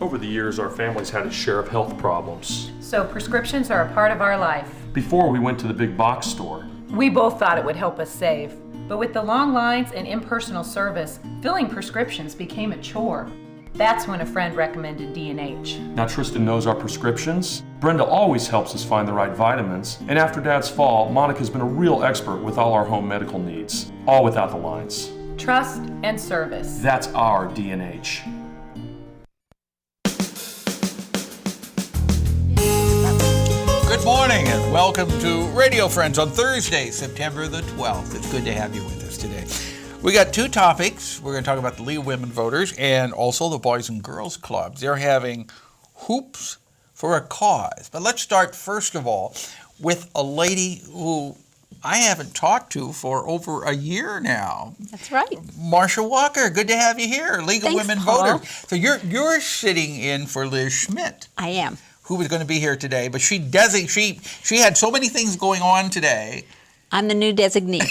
Over the years, our family's had a share of health problems. So prescriptions are a part of our life. Before we went to the big box store. We both thought it would help us save. But with the long lines and impersonal service, filling prescriptions became a chore. That's when a friend recommended D&H. Now Tristan knows our prescriptions. Brenda always helps us find the right vitamins. And after Dad's fall, Monica's been a real expert with all our home medical needs. All without the lines. Trust and service. That's our D&H. Good morning and welcome to Radio Friends on Thursday, September the 12th. It's good to have you with us today. We got two topics. We're going to talk about the League of Women Voters and also the Boys and Girls Clubs. They're having hoops for a cause. But let's start first of all with a lady who I haven't talked to for over a year now. That's right. Marcia Walker, good to have you here, League of Thanks, Women Paul. Voters. So you're sitting in for Liz Schmidt. I am. Who was going to be here today, but she had so many things going on today. I'm the new designee.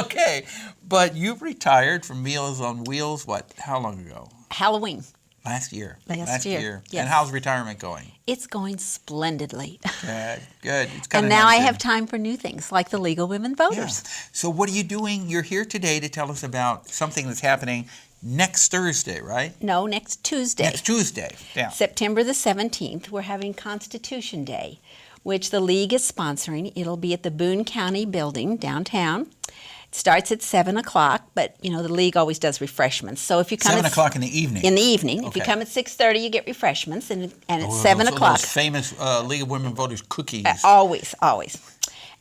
Okay, but you retired from Meals on Wheels, how long ago? Halloween. Last year. Last year. Yes. And how's retirement going? It's going splendidly. Good. It's kind And of now nice I have time for new things like the League of Women Voters. Yeah. So what are you doing? You're here today to tell us about something that's happening next Thursday, right? No, next Tuesday. Next Tuesday, yeah. September the 17th, we're having Constitution Day, which the League is sponsoring. It'll be at the Boone County Building downtown. It starts at 7 o'clock, but, the League always does refreshments. So if you come 7 at o'clock in the evening? In the evening. Okay. If you come at 6:30, you get refreshments, and it's 7 o'clock. Those famous League of Women Voters cookies. Always.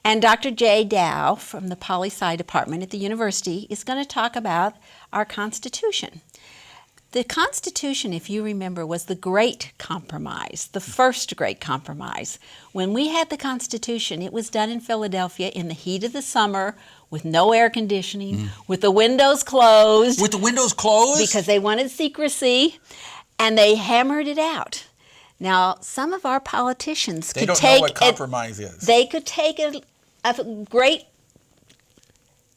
And Dr. Jay Dow from the Poli-Sci Department at the university is going to talk about our Constitution. The Constitution, if you remember, was the Great Compromise, the first Great Compromise. When we had the Constitution, it was done in Philadelphia in the heat of the summer with no air conditioning, with the windows closed. With the windows closed? Because they wanted secrecy, and they hammered it out. Now, some of our politicians They don't know what compromise is. They could take a great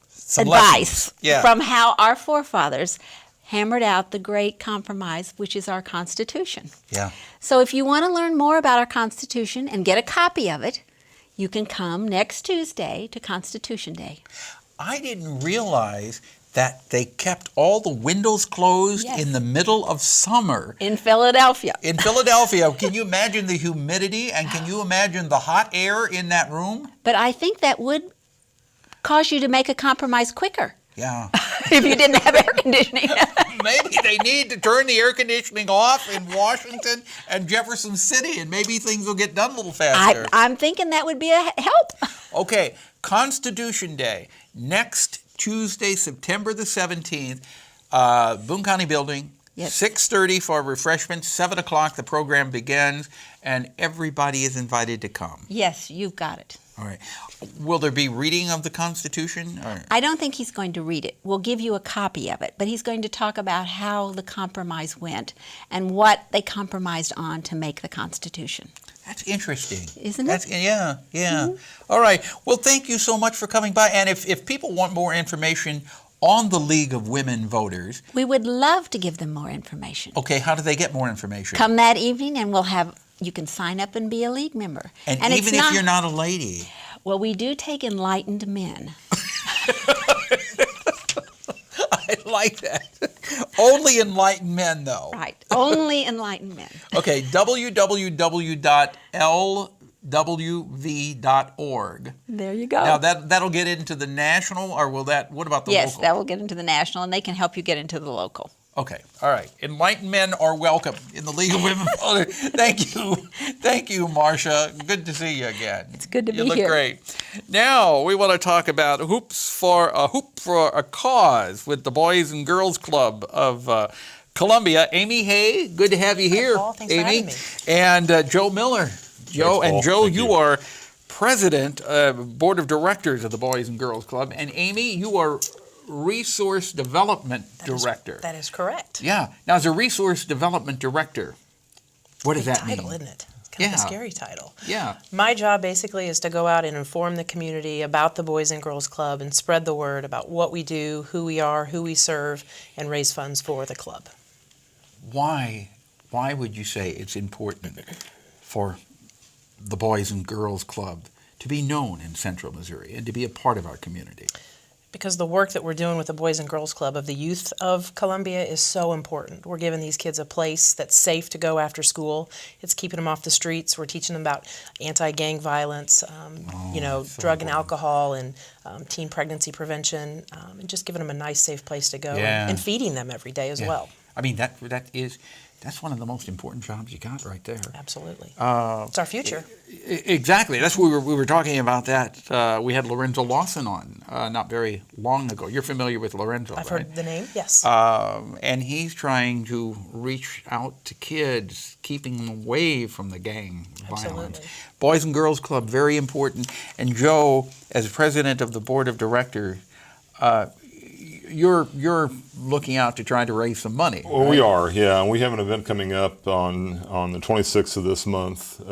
Some advice lessons. from how our forefathers hammered out the Great Compromise, which is our Constitution. Yeah. So if you want to learn more about our Constitution and get a copy of it, you can come next Tuesday to Constitution Day. I didn't realize that they kept all the windows closed Yes. in the middle of summer. In Philadelphia. In Philadelphia. Can you imagine the humidity and can you imagine the hot air in that room? But I think that would cause you to make a compromise quicker. Yeah. If you didn't have air conditioning. Maybe they need to turn the air conditioning off in Washington and Jefferson City, and maybe things will get done a little faster. I'm thinking that would be a help. Okay, Constitution Day, next Tuesday, September the 17th, Boone County Building, Yes. 6:30 for refreshments, 7 o'clock the program begins, and everybody is invited to come. Yes, you've got it. All right. Will there be reading of the Constitution? Or? I don't think he's going to read it. We'll give you a copy of it, but he's going to talk about how the compromise went and what they compromised on to make the Constitution. That's interesting. Isn't it? Yeah. Mm-hmm. All right. Well, thank you so much for coming by. And if people want more information on the League of Women Voters, We would love to give them more information. okay, how do they get more information? Come that evening and you can sign up and be a League member. And it's even if you're not a lady. Well, we do take enlightened men. I like that. Only enlightened men, though. Right. Only enlightened men. Okay, www.lwv.org. There you go. Now, that'll get into the national, or what about the Yes, local? that will get into the national, and they can help you get into the local. Okay, all right. Enlightened men are welcome in the League of Women Voters. Thank you, Marcia. Good to see you again. It's good to be here. You look here. great. Now we want to talk about Hoop for a Cause with the Boys and Girls Club of Columbia. Amy Hay, good to have you here. Hi, Paul. Thanks Amy. for having me. And Joe Miller. Joe, you are president, board of directors of the Boys and Girls Club, and Amy, you are Resource Development Director. That is correct. Yeah. Now, as a Resource Development Director, what does that mean? Title, isn't it? It's kind of a Yeah. scary title. Yeah. My job basically is to go out and inform the community about the Boys and Girls Club and spread the word about what we do, who we are, who we serve, and raise funds for the club. Why why would you say it's important for the Boys and Girls Club to be known in Central Missouri and to be a part of our community? Because the work that we're doing with the Boys and Girls Club of the youth of Columbia is so important. We're giving these kids a place that's safe to go after school. It's keeping them off the streets. We're teaching them about anti-gang violence, drug and alcohol, and teen pregnancy prevention, and just giving them a nice, safe place to go, and feeding them every day as well. I mean, that's one of the most important jobs you got right there. Absolutely. It's our future. Exactly. That's what we were talking about that. We had Lorenzo Lawson on not very long ago. You're familiar with Lorenzo, I've right? heard the name, yes. And he's trying to reach out to kids, keeping them away from the gang violence. Boys and Girls Club, very important. And Joe, as president of the board of directors, you're looking out to try to raise some money. Well, right? we are, yeah. We have an event coming up on the 26th of this month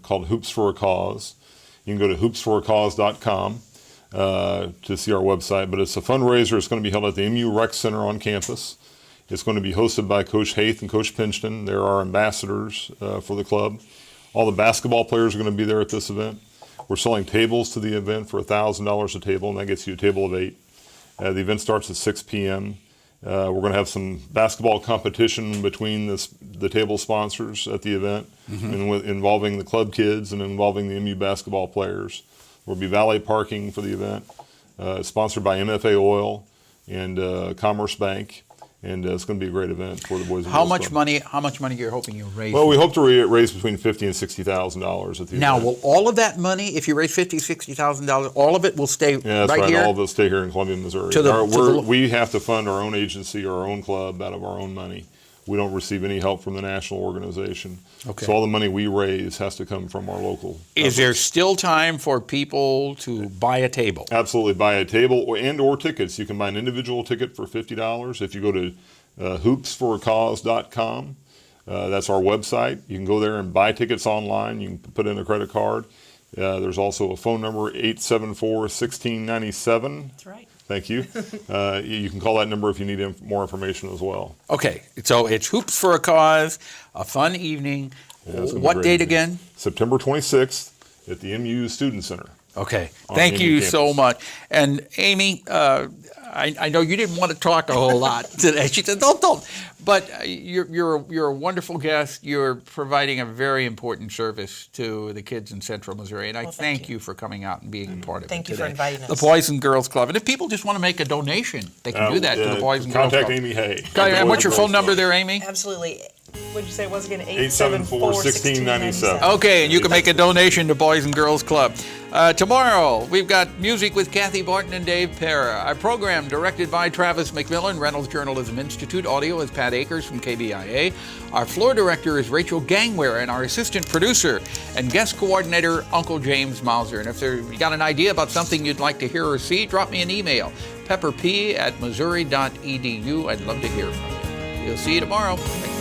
called Hoops for a Cause. You can go to hoopsforacause.com to see our website. But it's a fundraiser. It's going to be held at the MU Rec Center on campus. It's going to be hosted by Coach Haith and Coach Pinchton. They're our ambassadors for the club. All the basketball players are going to be there at this event. We're selling tables to the event for $1,000 a table, and that gets you a table of 8. The event starts at 6 p.m. We're going to have some basketball competition between the table sponsors at the event, involving the club kids and involving the MU basketball players. There will be valet parking for the event. It's sponsored by MFA Oil and Commerce Bank, and it's going to be a great event for the Boys and Girls Club. How much money you're hoping you'll raise? Well, we hope to raise between $50,000 and $60,000 at the now, event. will all of that money, if you raise $50,000, $60,000, all of it will stay Yeah, that's right right. here? All of us stay here in Columbia, Missouri. We have to fund our own agency, our own club, out of our own money. We don't receive any help from the national organization. Okay. So all the money we raise has to come from our local. Is there still time for people to buy a table? Absolutely. Buy a table or tickets. You can buy an individual ticket for $50. If you go to hoopsforacause.com, that's our website. You can go there and buy tickets online. You can put in a credit card. There's also a phone number, 874-1697. That's right. Thank you. You can call that number if you need more information as well. Okay, so it's Hoops for a Cause, a fun evening. Yeah, it's gonna be What great. date again? September 26th at the MU Student Center. Okay, On thank MU you campus. so much. And Amy, I know you didn't want to talk a whole lot today. She said, don't. But you're a wonderful guest. You're providing a very important service to the kids in Central Missouri. And I thank you for coming out and being a part of Thank it you today. for inviting us. The Boys and Girls Club. And if people just want to make a donation, they can do that to the Boys and Girls Club. Contact Amy Hay. And what's your phone number there, Amy? Absolutely. What did you say it was again? 874-1697. Okay, and you can make a donation to Boys and Girls Club. Tomorrow, we've got music with Kathy Barton and Dave Pera. Our program directed by Travis McMillan, Reynolds Journalism Institute. Audio is Pat Akers from KBIA. Our floor director is Rachel Gangware, and our assistant producer and guest coordinator, Uncle James Mauser. And if you got an idea about something you'd like to hear or see, drop me an email, pepperp@missouri.edu. I'd love to hear from you. We'll see you tomorrow. Thank you.